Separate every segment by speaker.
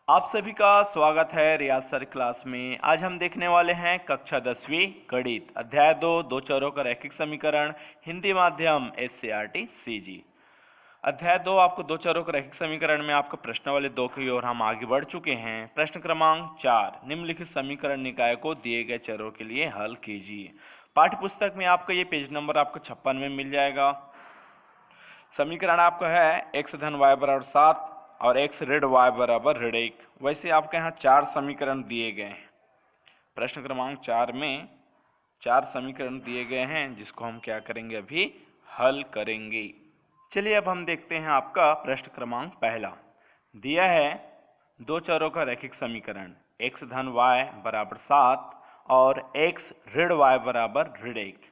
Speaker 1: आप सभी का स्वागत है रियाज सर क्लास में। आज हम देखने वाले हैं कक्षा 10वीं गणित अध्याय 2 चरों का रैखिक समीकरण हिंदी माध्यम SCERT CG। अध्याय 2 आपको दो चरों का रैखिक समीकरण में आपका प्रश्न वाले 2 की ओर हम आगे बढ़ चुके हैं। प्रश्न क्रमांक 4, निम्नलिखित समीकरण निकाय को दिए गए चरों के लिए हल कीजिए। पाठ्य पुस्तक में आपका ये पेज नंबर आपको 56 में मिल जाएगा। समीकरण आपका है x धन y बराबर 7 और x ऋण y बराबर ऋण 1। वैसे आपके यहाँ 4 समीकरण दिए गए हैं। प्रश्न क्रमांक 4 में 4 समीकरण दिए गए हैं जिसको हम क्या करेंगे, अभी हल करेंगे। चलिए अब हम देखते हैं आपका प्रश्न क्रमांक पहला। दिया है दो चरों का रैखिक समीकरण x धन y बराबर 7 और x ऋण y बराबर ऋण 1।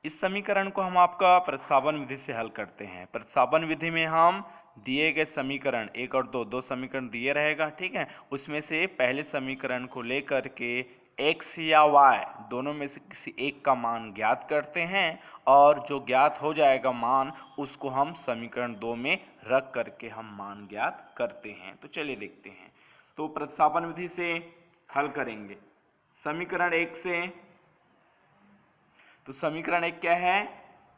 Speaker 1: इस समीकरण को हम आपका प्रतिस्थापन विधि से हल करते हैं। प्रतिस्थापन विधि में हम दिए गए समीकरण 1 और 2 समीकरण दिए रहेगा, ठीक है। उसमें से पहले समीकरण को लेकर के x या y दोनों में से किसी एक का मान ज्ञात करते हैं और जो ज्ञात हो जाएगा मान उसको हम समीकरण 2 में रख करके हम मान ज्ञात करते हैं। तो चलिए देखते हैं। तो प्रतिस्थापन विधि से हल करेंगे समीकरण 1 से। तो समीकरण 1 क्या है,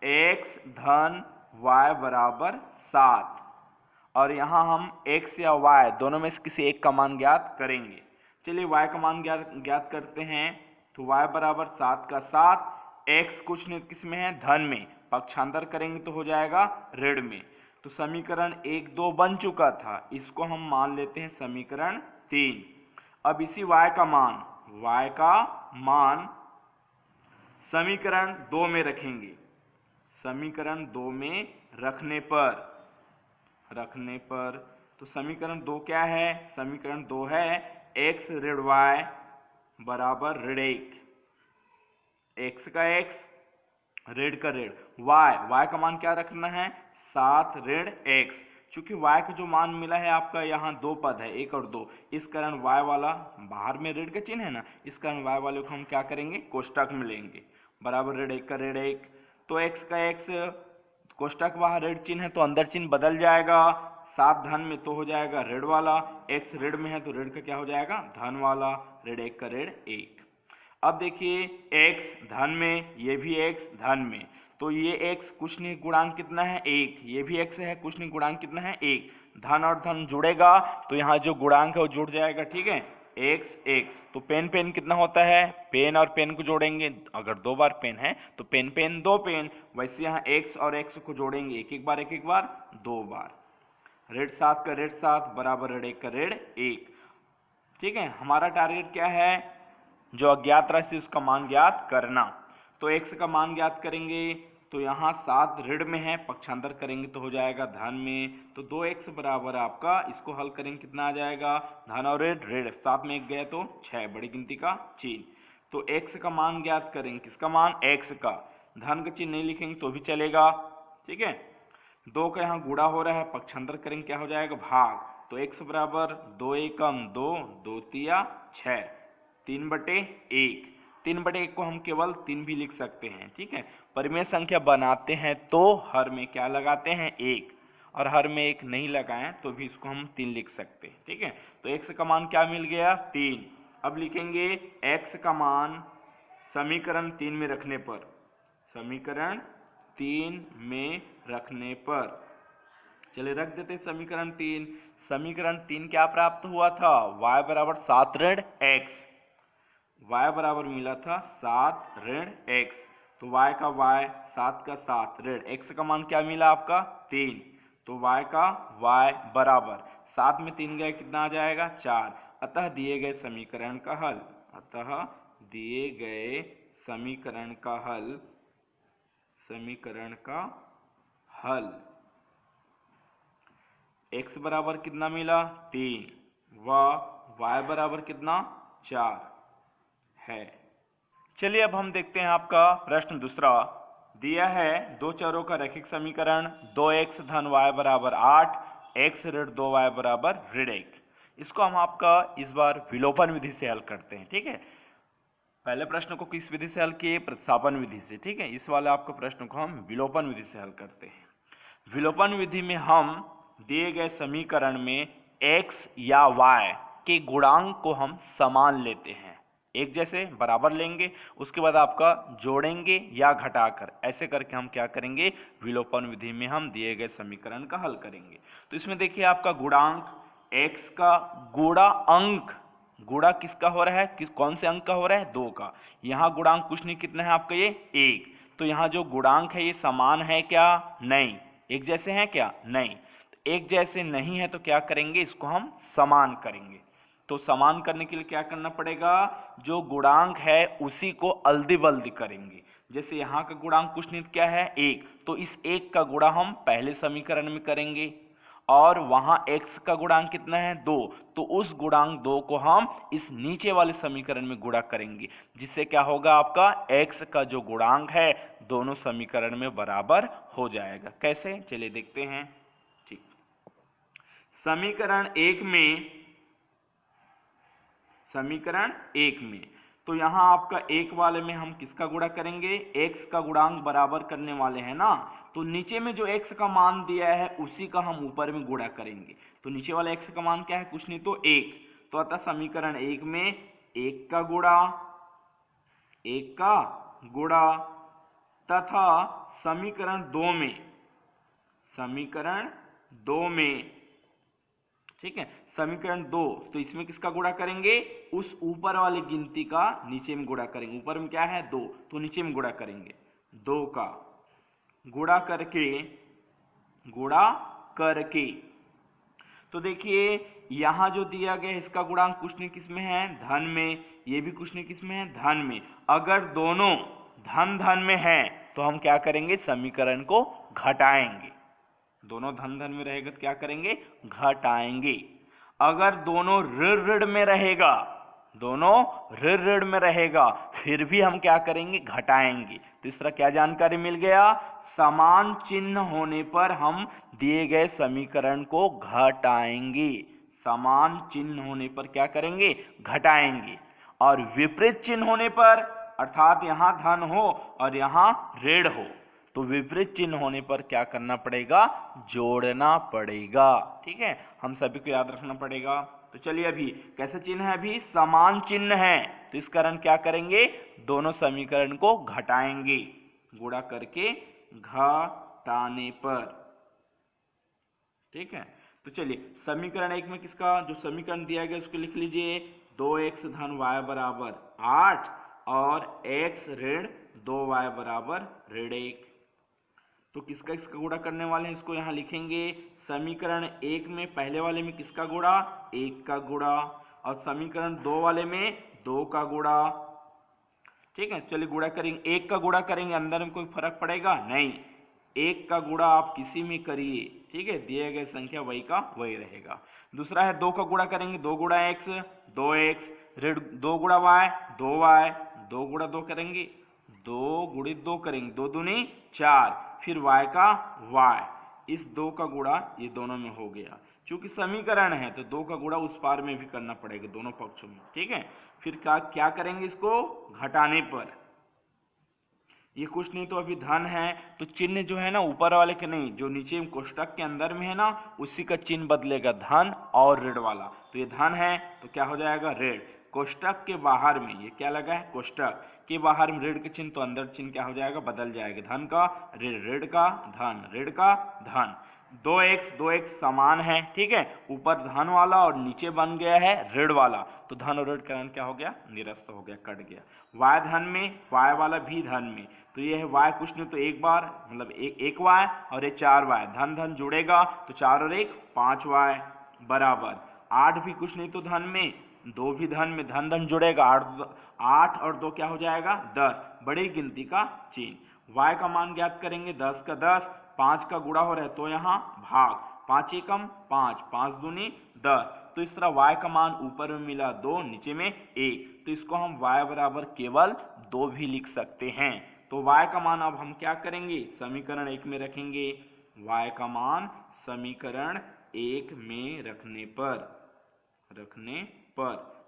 Speaker 1: x धन y बराबर 7 और यहाँ हम x या y दोनों में से किसी एक का मान ज्ञात करेंगे। चलिए y का मान ज्ञात करते हैं। तो y बराबर 7 का 7, x कुछ नहीं किस में है, धन में, पक्षांतर करेंगे तो हो जाएगा ऋण में। तो समीकरण 1 2 बन चुका था, इसको हम मान लेते हैं समीकरण 3। अब इसी y का मान समीकरण 2 में रखेंगे। समीकरण 2 में रखने पर तो समीकरण 2 क्या है, समीकरण 2 है x ऋण y बराबर ऋण 1। x का x, ऋण का ऋण, y का मान क्या रखना है, 7 ऋण x। चूंकि y का जो मान मिला है आपका यहाँ 2 पद है, 1 और 2, इस कारण y वाला बाहर में ऋण का चिन्ह है ना, इस कारण y वाले को हम क्या करेंगे, कोष्टक में लेंगे, बराबर ऋण 1 का ऋण 1। तो x का x, कोष्टक बाहर ऋण चिन्ह है तो अंदर चिन्ह बदल जाएगा, 7 धन में तो हो जाएगा ऋण वाला, x ऋण में है तो ऋण का क्या हो जाएगा, धन वाला, ऋण 1 का ऋण 1। अब देखिए x धन में, ये भी x धन में, तो ये x कुछ नहीं गुणांक कितना है, 1, ये भी x है, कुछ नहीं गुणांक कितना है, 1। धन और धन जुड़ेगा तो यहाँ जो गुणांक है वो जुड़ जाएगा, ठीक है, x। तो पेन कितना होता है, पेन और पेन को जोड़ेंगे, अगर 2 बार पेन है तो पेन 2 पेन, वैसे यहाँ x और x को जोड़ेंगे एक बार 2 बार। ऋण 7 का ऋण 7 बराबर ऋण 1 का ऋण 1, ठीक है। हमारा टारगेट क्या है, जो अज्ञात राशि उसका मान ज्ञात करना। तो x का मान ज्ञात करेंगे तो यहाँ 7 ऋण में है, पक्षांतर करेंगे तो हो जाएगा धन में। तो 2x बराबर आपका, इसको हल करेंगे कितना आ जाएगा, धन और ऋण 7 में 1 गया तो 6, बड़ी गिनती का चिन्ह। तो x का मान ज्ञात करेंगे, किसका मान, x का, धन का चिन्ह नहीं लिखेंगे तो भी चलेगा, ठीक है। 2 का यहाँ गुणा हो रहा है, पक्षांतर करेंगे क्या हो जाएगा, भाग। तो x बराबर 2 एकम 2, 2 तिया 6, 3/1। 3/1 को हम केवल 3 भी लिख सकते हैं, ठीक है। परिमेय संख्या बनाते हैं तो हर में क्या लगाते हैं, 1, और हर में 1 नहीं लगाएं तो भी इसको हम 3 लिख सकते हैं, ठीक है। तो x का मान क्या मिल गया, 3। अब लिखेंगे x का मान समीकरण 3 में रखने पर, समीकरण 3 में रखने पर, चलिए रख देते समीकरण 3। समीकरण 3 क्या प्राप्त हुआ था, y बराबर 7 ऋण x, y बराबर मिला था 7 ऋण x। तो y का y, 7 का 7 ऋण x का मान क्या मिला आपका, 3। तो y का y बराबर 7 में 3 गए कितना आ जाएगा, 4। अतः दिए गए समीकरण का हल, अतः दिए गए समीकरण का हल, समीकरण का हल x बराबर कितना मिला, 3 व y बराबर कितना, 4 है। चलिए अब हम देखते हैं आपका प्रश्न दूसरा। दिया है दो चरों का रैखिक समीकरण 2x धन y बराबर 8, x ऋण 2y बराबर ऋण 1। इसको हम आपका इस बार विलोपन विधि से हल करते हैं, ठीक है। पहले प्रश्न को किस विधि से हल किए, प्रतिस्थापन विधि से, ठीक है। इस वाले आपके प्रश्न को हम विलोपन विधि से हल करते हैं। विलोपन विधि में हम दिए गए समीकरण में x या y के गुणांक को हम समान लेते हैं, एक जैसे बराबर लेंगे, उसके बाद आपका जोड़ेंगे या घटाकर, ऐसे करके हम क्या करेंगे, विलोपन विधि में हम दिए गए समीकरण का हल करेंगे। तो इसमें देखिए आपका गुणांक x का गुणा अंक, गुणा किसका हो रहा है, कौन से अंक का हो रहा है, 2 का। यहाँ गुणांक कुछ नहीं, कितना है आपका ये 1, तो यहाँ जो गुणांक है ये समान है क्या, नहीं। एक जैसे हैं क्या, नहीं। एक जैसे नहीं है तो क्या करेंगे, इसको हम समान करेंगे। तो समान करने के लिए क्या करना पड़ेगा, जो गुणांक है उसी को अल्दी बल्दी करेंगे। जैसे यहाँ का गुणांक कुछ नहीं, क्या है 1, तो इस 1 का गुणा हम पहले समीकरण में करेंगे, और वहां x का गुणांक कितना है 2, तो उस गुणांक 2 को हम इस नीचे वाले समीकरण में गुणा करेंगे, जिससे क्या होगा, आपका x का जो गुणांक है दोनों समीकरण में बराबर हो जाएगा। कैसे, चलिए देखते हैं। ठीक, समीकरण 1 में तो यहां आपका 1 वाले में हम किसका गुणा करेंगे, x का गुणांक बराबर करने वाले हैं ना, तो नीचे में जो x का मान दिया है उसी का हम ऊपर में गुणा करेंगे। तो नीचे वाला x का मान क्या है, कुछ नहीं तो 1, तो अतः समीकरण 1 में 1 का गुणा तथा समीकरण 2 में, ठीक है, समीकरण 2, तो इसमें किसका गुणा करेंगे, उस ऊपर वाली गिनती का नीचे में गुणा करेंगे। ऊपर में क्या है 2, तो नीचे में गुणा करेंगे, 2 का गुणा करके। तो देखिए यहां जो दिया गया इसका गुणांक कुछ नहीं किसमें है, धन में, ये भी कुछ नहीं किसमें है, धन में। अगर दोनों धन में है तो हम क्या करेंगे, समीकरण को घटाएंगे। दोनों धन में रहेगा तो क्या करेंगे, घटाएंगे। अगर दोनों ऋण में रहेगा फिर भी हम क्या करेंगे, घटाएंगे। तो इस तरह क्या जानकारी मिल गया, समान चिन्ह होने पर हम दिए गए समीकरण को घटाएंगे। समान चिन्ह होने पर क्या करेंगे, घटाएंगे। और विपरीत चिन्ह होने पर, अर्थात यहां धन हो और यहां ऋण हो, तो विपरीत चिन्ह होने पर क्या करना पड़ेगा, जोड़ना पड़ेगा। ठीक है, हम सभी को याद रखना पड़ेगा। तो चलिए अभी कैसे चिन्ह है, अभी समान चिन्ह है, तो इस कारण क्या करेंगे, दोनों समीकरण को घटाएंगे, गुणा करके घटाने पर। ठीक है, तो चलिए समीकरण 1 में किसका जो समीकरण दिया गया उसको लिख लीजिए, 2x धन y बराबर 8 और x ऋण 2y बराबर ऋण 1। तो किसका गुणा करने वाले हैं, इसको यहाँ लिखेंगे। समीकरण 1 में पहले वाले में किसका गुणा, 1 का गुणा, और समीकरण 2 वाले में 2 का गुणा। ठीक है, चलिए गुणा करेंगे, 1 का गुणा करेंगे, अंदर में कोई फर्क पड़ेगा नहीं, 1 का गुणा आप किसी में करिए, ठीक है, दिए गए संख्या वही का वही रहेगा। दूसरा है 2 का गुणा करेंगे, 2 गुणा x 2x, ऋण 2 गुणा y 2y, 2 गुणा 2 करेंगे, 2 गुणित 2 करेंगे, 2 दूनी 4, फिर y का y, इस 2 का गुणा ये दोनों में हो गया। चूंकि समीकरण है तो 2 का गुणा उस पार में भी करना पड़ेगा, दोनों पक्षों में। ठीक है, फिर क्या करेंगे, इसको घटाने पर, ये कुछ नहीं तो अभी धन है, तो चिन्ह जो है ना ऊपर वाले के नहीं, जो नीचे कोष्टक के अंदर में है ना उसी का चिन्ह बदलेगा, धन और ऋण वाला। तो ये धन है तो क्या हो जाएगा, ऋण। कोष्टक के बाहर में ये क्या लगा है, कोष्टक के बाहर में ऋण के चिन्ह, तो अंदर चिन्ह क्या हो जाएगा, बदल जाएगा, धन का ऋण, ऋण का धन, ऋण का धन। 2x समान है, ठीक है, ऊपर धन वाला और नीचे बन गया है ऋण वाला, तो धन और ऋण का कारण क्या हो गया, निरस्त हो गया, कट गया। y धन में, y वाला भी धन में, तो ये है y कुछ नहीं तो एक बार, मतलब एक y और ये 4y, धन धन जुड़ेगा तो 4 और 1 5y बराबर 8 भी कुछ नहीं तो धन में, 2 भी धन में, धन धन जुड़ेगा, 8 और 2 क्या हो जाएगा 10, बड़ी गिनती का चिन्ह। y का मान ज्ञात करेंगे, 10 का 10, 5 का गुणा हो रहा है तो यहाँ भाग, 5 एकम 5, 5 दूनी 10, तो इस तरह y का मान ऊपर में मिला 2, नीचे में 1, तो इसको हम y बराबर केवल 2 भी लिख सकते हैं। तो y का मान अब हम क्या करेंगे, समीकरण 1 में रखेंगे, y का मान समीकरण 1 में रखने पर,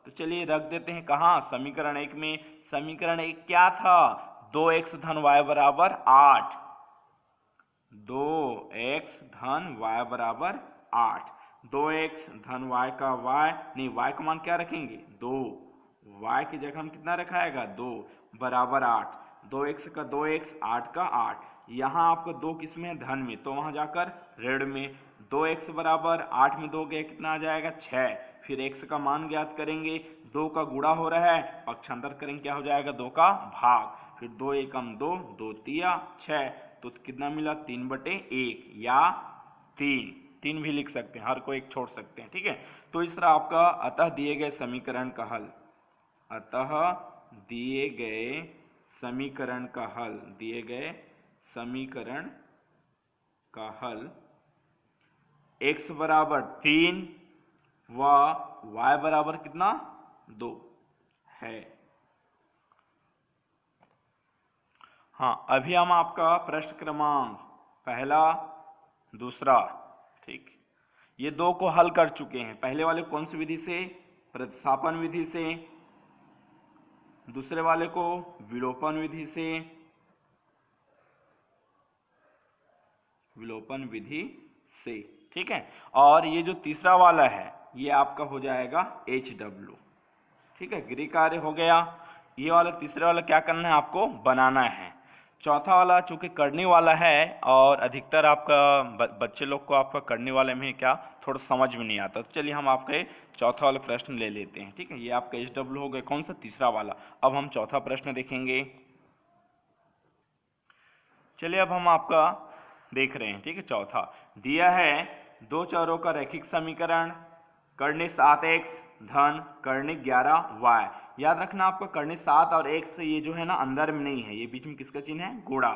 Speaker 1: तो चलिए रख देते हैं कहाँ, समीकरण 1 में। समीकरण 1 क्या था, 2x धन y बराबर 8, 2x धन y बराबर 8, 2x धन y का y, नहीं y का मान क्या रखेंगे 2, y की जगह हम कितना रखाएगा 2 बराबर 8, 2x का 2x 8 का 8, यहाँ आपका 2 किस में है धन में, तो वहाँ जाकर ऋण में 2x बराबर 8 में 2 गए कितना आ जाएगा 6, फिर x का मान ज्ञात करेंगे, 2 का गुणा हो रहा है पक्षांतर करेंगे क्या हो जाएगा 2 का भाग, फिर 2 एकम 2, 2 तिया 6, तो कितना मिला 3/1 या 3 भी लिख सकते हैं, हर को एक छोड़ सकते हैं, ठीक है। तो इस तरह आपका अतः दिए गए समीकरण का हल, अतः दिए गए समीकरण का हल, दिए गए समीकरण का हल x बराबर 3 व y बराबर कितना 2 है। हाँ, अभी हम आपका प्रश्न क्रमांक पहला दूसरा, ठीक, ये 2 को हल कर चुके हैं। पहले वाले कौन सी विधि से, प्रतिस्थापन विधि से, दूसरे वाले को विलोपन विधि से, विलोपन विधि से, ठीक है। और ये जो तीसरा वाला है ये आपका हो जाएगा HW, ठीक है, गृह कार्य हो गया। ये वाला तीसरे वाला क्या करना है आपको बनाना है। चौथा वाला चूंकि करने वाला है और अधिकतर आपका बच्चे लोग को आपका करने वाले में क्या थोड़ा समझ में नहीं आता, तो चलिए हम आपके चौथा वाला प्रश्न ले लेते हैं, ठीक है। ये आपका HW हो गया, कौन सा तीसरा वाला। अब हम चौथा प्रश्न देखेंगे। चलिए अब हम आपका देख रहे हैं, ठीक है। चौथा दिया है 2 चरों का रैखिक समीकरण, कर्णिक 7x धन कर्णिक 11y। याद रखना आपका कर्णिक 7 और x ये जो है ना अंदर में नहीं है, ये बीच में किसका चिन्ह है गुणा,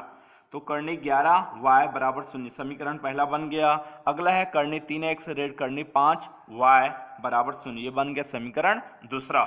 Speaker 1: तो कर्णिक 11y बराबर 0, समीकरण पहला बन गया। अगला है कर्णिक 3x ऋण कर्णिक 5y बराबर 0, ये बन गया समीकरण दूसरा।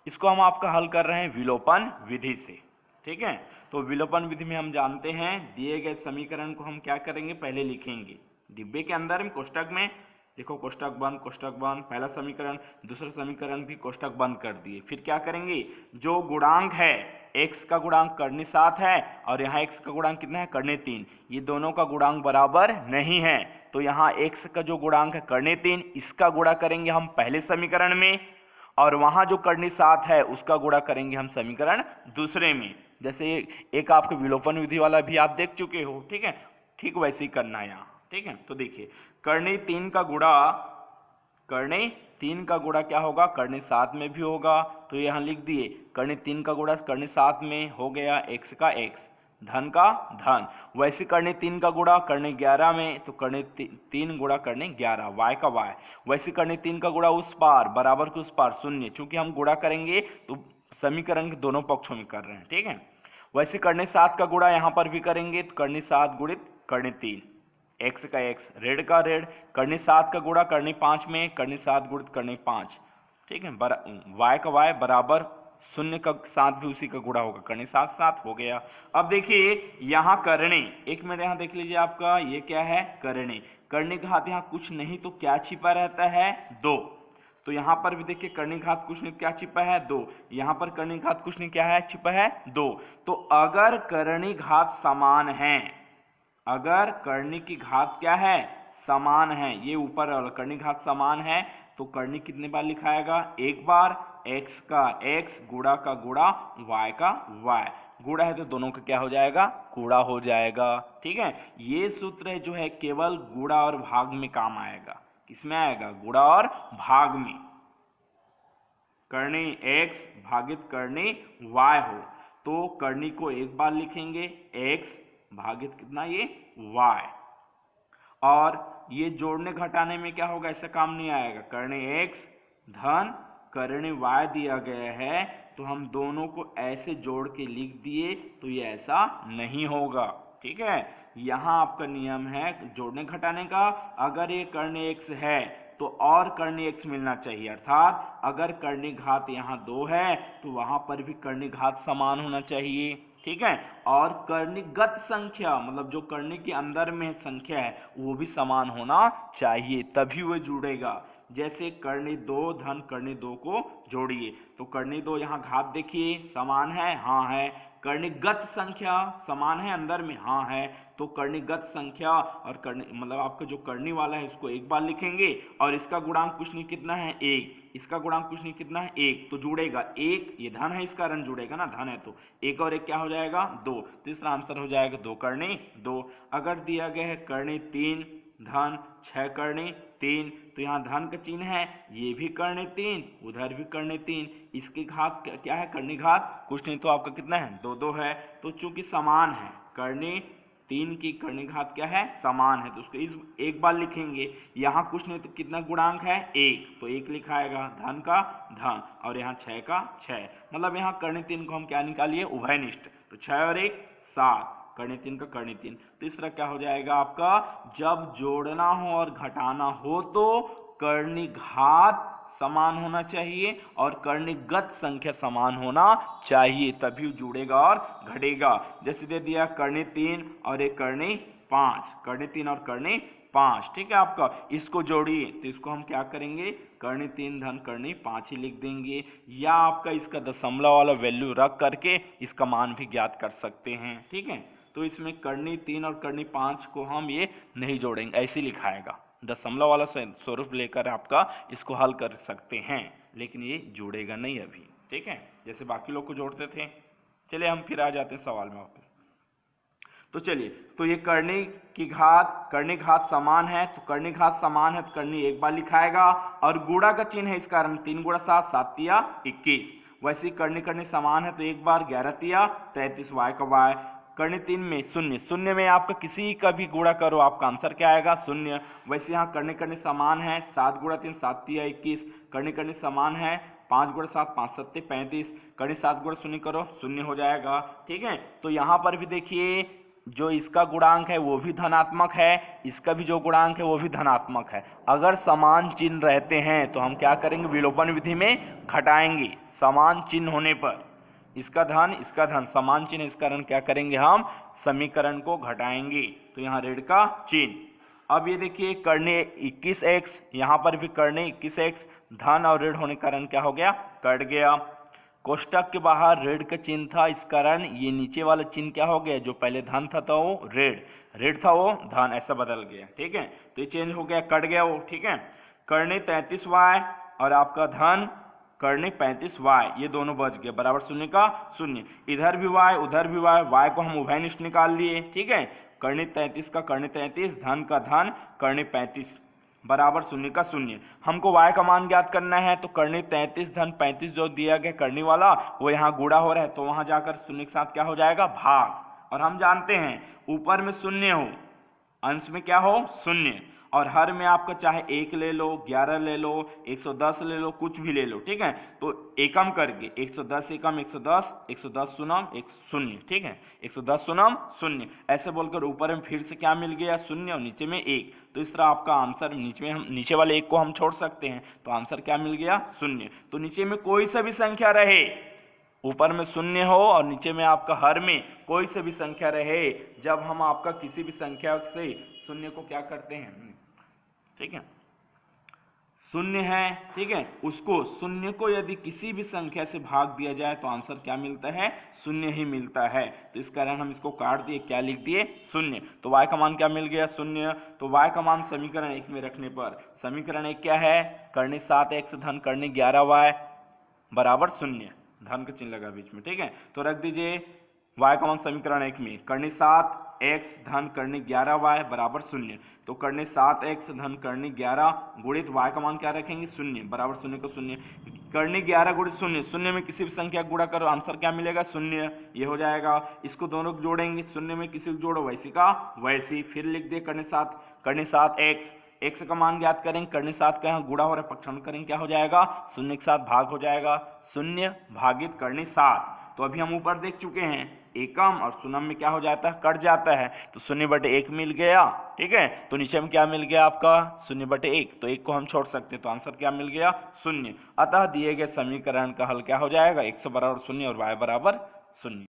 Speaker 1: इसको हम आपका हल कर रहे हैं विलोपन विधि से, ठीक है। तो विलोपन विधि में हम जानते हैं दिए गए समीकरण को हम क्या करेंगे पहले लिखेंगे डिब्बे के अंदर में कोष्टक में, देखो कोष्टक बंद, पहला समीकरण, दूसरा समीकरण भी कोष्टक बंद कर दिए। फिर क्या करेंगे, जो गुणांक है x का गुणांक कर्णिक 7 है और यहाँ x का गुणांक कितना है कर्णिक 3, ये दोनों का गुणांक बराबर नहीं है, तो यहाँ x का जो गुणांक है कर्णिक 3 इसका गुणा करेंगे हम पहले समीकरण में, और वहां जो कर्णिक 7 है उसका गुणा करेंगे हम समीकरण दूसरे में। जैसे एक आपके विलोपन विधि वाला भी आप देख चुके हो, ठीक है, ठीक वैसे ही करना है यहाँ, ठीक है। तो देखिए कर्णिक 3 का गुणा, कर्णिक 3 का गुणा क्या होगा कर्णिक 7 में भी होगा, तो यहाँ लिख दिए कर्णिक 3 का गुणा कर्णिक 7 में हो गया x का x धन का धन, वैसे कर्णिक 3 का गुणा कर्णिक 11 में, तो कर्णिक 3 गुणा कर्णिक 11 y का y, वैसे कर्णिक 3 का गुणा उस पार बराबर के उस पार 0, चूंकि हम गुणा करेंगे तो समीकरण के दोनों पक्षों में कर रहे हैं, ठीक है। वैसे कर्णिक 7 का गुणा यहाँ पर भी करेंगे तो कर्णिक 7 गुणित कर्णिक 3, x का x ऋण का ऋण, कर्णिक 7 का गुणा कर्णिक 5 में, कर्णिक 7 गुणित कर्णिक 5, ठीक है, y का y बराबर 0 का 7 भी उसी का गुणा होगा, कर्णिक 7 7 हो गया। अब देखिए यहाँ करणे, एक मिनट यहाँ देख लीजिए आपका ये क्या है करणे, करणे घात यहाँ कुछ नहीं तो क्या छिपा रहता है 2, तो यहाँ पर भी देखिए कर्णिक घात कुछ नहीं क्या छिपा है 2, यहाँ पर कर्णिक घात कुछ नहीं क्या है छिपा है 2, तो अगर कर्णिक घात समान है, अगर कर्णिक की घात क्या है समान है, ये ऊपर वाला कर्णिक घात समान है तो कर्णिक कितने बार लिखाएगा एक बार, x का x गुणा का गुणा y का y, गुणा है तो दोनों का क्या हो जाएगा गुणा हो जाएगा, ठीक है। ये सूत्र जो है केवल गुणा और भाग में काम आएगा, किसमें आएगा गुणा और भाग में, कर्णी x भागित कर्णी y हो तो कर्णी को एक बार लिखेंगे x भागित कितना ये y, और ये जोड़ने घटाने में क्या होगा ऐसा काम नहीं आएगा, कर्णी x धन कर्णी y दिया गया है तो हम दोनों को ऐसे जोड़ के लिख दिए तो ये ऐसा नहीं होगा, ठीक है। यहाँ आपका नियम है जोड़ने घटाने का, अगर ये कर्णी x है तो और कर्णी x मिलना चाहिए, अर्थात अगर कर्णी घात यहाँ 2 है तो वहां पर भी कर्णी घात समान होना चाहिए, ठीक है। और कर्णिगत संख्या मतलब जो कर्णी के अंदर में संख्या है वो भी समान होना चाहिए, तभी वो जुड़ेगा। जैसे कर्णी 2 धन कर्णी 2 को जोड़िए तो कर्णी 2 यहाँ घात देखिए समान है, हाँ है, कर्णिगत संख्या समान है अंदर में, हाँ है, तो कर्णिगत संख्या और कर्ण मतलब आपका जो कर्णी वाला है इसको एक बार लिखेंगे और इसका गुणांक कुछ नहीं कितना है 1, इसका गुणांक कुछ नहीं कितना है 1, तो जुड़ेगा 1, ये धन है इस कारण जुड़ेगा ना, धन है तो 1 और 1 क्या हो जाएगा 2, तो इसका आंसर हो जाएगा 2 कर्णी 2। अगर दिया गया है कर्णी 3 धन 6 कर्णी 3, तो यहाँ धन का चिन्ह है, ये भी कर्णी 3 उधर भी कर्णी 3, इसकी घात क्या है कर्णी घात कुछ नहीं तो आपका कितना है 2 2 है, तो चूंकि समान है कर्णी 3 की कर्णी घात क्या है समान है, तो उसको इस एक बार लिखेंगे, यहाँ कुछ नहीं तो कितना गुणांक है 1, तो 1 लिखाएगा धन का धन और यहाँ 6 का 6, मतलब यहाँ कर्णी 3 को हम क्या निकालिए उभयनिष्ठ, तो 6 और 1 7, कर्णी 3 का कर्णी 3, तीसरा क्या हो जाएगा आपका, जब जोड़ना हो और घटाना हो तो कर्णी घात समान होना चाहिए और कर्णिगत संख्या समान होना चाहिए, तभी जुड़ेगा और घटेगा। जैसे दे दिया कर्णी 3 और एक कर्णी 5, कर्णी 3 और कर्णी 5, ठीक है आपका, इसको जोड़िए तो इसको हम क्या करेंगे कर्णी 3 धन कर्णी 5 ही लिख देंगे, या आपका इसका दशमलव वाला वैल्यू रख करके इसका मान भी ज्ञात कर सकते हैं, ठीक है। तो इसमें कर्णी 3 और कर्णी 5 को हम ये नहीं जोड़ेंगे, ऐसे लिखाएगा, दशमलव वाला स्वरूप लेकर आपका इसको हल कर सकते हैं, लेकिन ये जुड़ेगा नहीं अभी, ठीक है, जैसे बाकी लोग को जोड़ते थे। चलिए हम फिर आ जाते हैं सवाल में वापस। तो चलिए, तो ये कर्णी घात समान है, तो कर्णी घात समान है तो कर्णी एक बार लिखाएगा और गुणा का चिन्ह है इस कारण 3 गुणा 7 7 तिया 21, वैसे कर्णी समान है तो एक बार 11 तिया 33 y का y, कर्णी 3 में शून्य में आपका किसी का भी गुणा करो आपका आंसर क्या आएगा 0, वैसे यहाँ कर्णी समान है 7 गुणा 3 7 तिया 21, कर्णी समान है 5 गुणा 7 5 7 35, कर्णी 7 गुणा 0 करो 0 हो जाएगा, ठीक है। तो यहाँ पर भी देखिए जो इसका गुणांक है वो भी धनात्मक है, इसका भी जो गुणांक है वो भी धनात्मक है, अगर समान चिन्ह रहते हैं तो हम क्या करेंगे विलोपन विधि में घटाएंगे, समान चिन्ह होने पर इसका धन समान चिन्ह इस कारण क्या करेंगे हम समीकरण को घटाएंगे, तो यहाँ ऋण का चिन्ह। अब ये देखिए कर्णी 21x, यहाँ पर भी कर्णी 21x धन और ऋण होने के कारण क्या हो गया कट गया, कोष्टक के बाहर ऋण का चिन्ह था इस कारण ये नीचे वाला चिन्ह क्या हो गया, जो पहले धन था तो वो ऋण था वो धन, ऐसा बदल गया, ठीक है, तो ये चेंज हो गया कट गया वो, ठीक है। कर्णी 33y और आपका धन कर्णी 35y, ये दोनों बच गए बराबर 0 का 0, इधर भी y उधर भी y को हम उभयनिष्ठ निकाल लिए, ठीक है, कर्णी 33 का कर्णी 33 धन का धन कर्णी 35 बराबर 0 का 0, हमको y का मान ज्ञात करना है, तो कर्णी 33 धन 35 जो दिया गया कर्णी वाला वो यहाँ गुणा हो रहा है, तो वहां जाकर 0 के साथ क्या हो जाएगा भाग, और हम जानते हैं ऊपर में 0 हो अंश में क्या हो 0, और हर में आपका चाहे 1 ले लो 11 ले लो 110 ले लो कुछ भी ले लो, ठीक है, तो एकम करके 110 एकम 110 110 शून्यम 0, ठीक है, 110 शून्यम 0 ऐसे बोलकर ऊपर में फिर से क्या मिल गया 0 और नीचे में 1, तो इस तरह आपका आंसर नीचे वाले 1 को हम छोड़ सकते हैं, तो आंसर क्या मिल गया 0। तो नीचे में कोई सा भी संख्या रहे, ऊपर में 0 हो और नीचे में आपका हर में कोई सा भी संख्या रहे, जब हम आपका किसी भी संख्या से 0 को क्या करते हैं, ठीक है, 0 है, ठीक है, उसको 0 को यदि किसी भी संख्या से भाग दिया जाए तो आंसर क्या मिलता है 0 ही मिलता है, तो इस कारण हम इसको काट दिए, क्या लिख दिए 0, तो y का मान क्या मिल गया 0, तो y का मान समीकरण 1 में रखने पर समीकरण 1 क्या है कर्णी 7x धन कर्णी 11y बराबर 0, धन का चिन्ह लगा बीच में, ठीक है, तो रख दीजिए y का मान समीकरण 1 में कर्णी 7x धन कर्णी 11y बराबर 0, तो कर्णी 7x धन कर्णी 11 गुणित y का मान क्या रखेंगे 0 बराबर 0 को 0, कर्णी 11 गुणित 0, 0 में किसी भी संख्या गुणा करो आंसर क्या मिलेगा 0, ये हो जाएगा, इसको दोनों को जोड़ेंगे 0 में किसी को जोड़ो वैसी का वैसी, फिर लिख दे कर्णी 7x, x का मान ज्ञात करेंगे, कर्णी 7 का यहाँ गुणा हो रहा है पक्षांतर करेंगे क्या हो जाएगा 0 के साथ भाग हो जाएगा, 0 भागित कर्णी 7, तो अभी हम ऊपर देख चुके हैं एकम और शून्यम में क्या हो जाता है कट जाता है, तो 0/1 मिल गया, ठीक है, तो नीचे में क्या मिल गया आपका 0/1, तो 1 को हम छोड़ सकते हैं, तो आंसर क्या मिल गया 0, अतः दिए गए समीकरण का हल क्या हो जाएगा x बराबर 0 और y बराबर 0।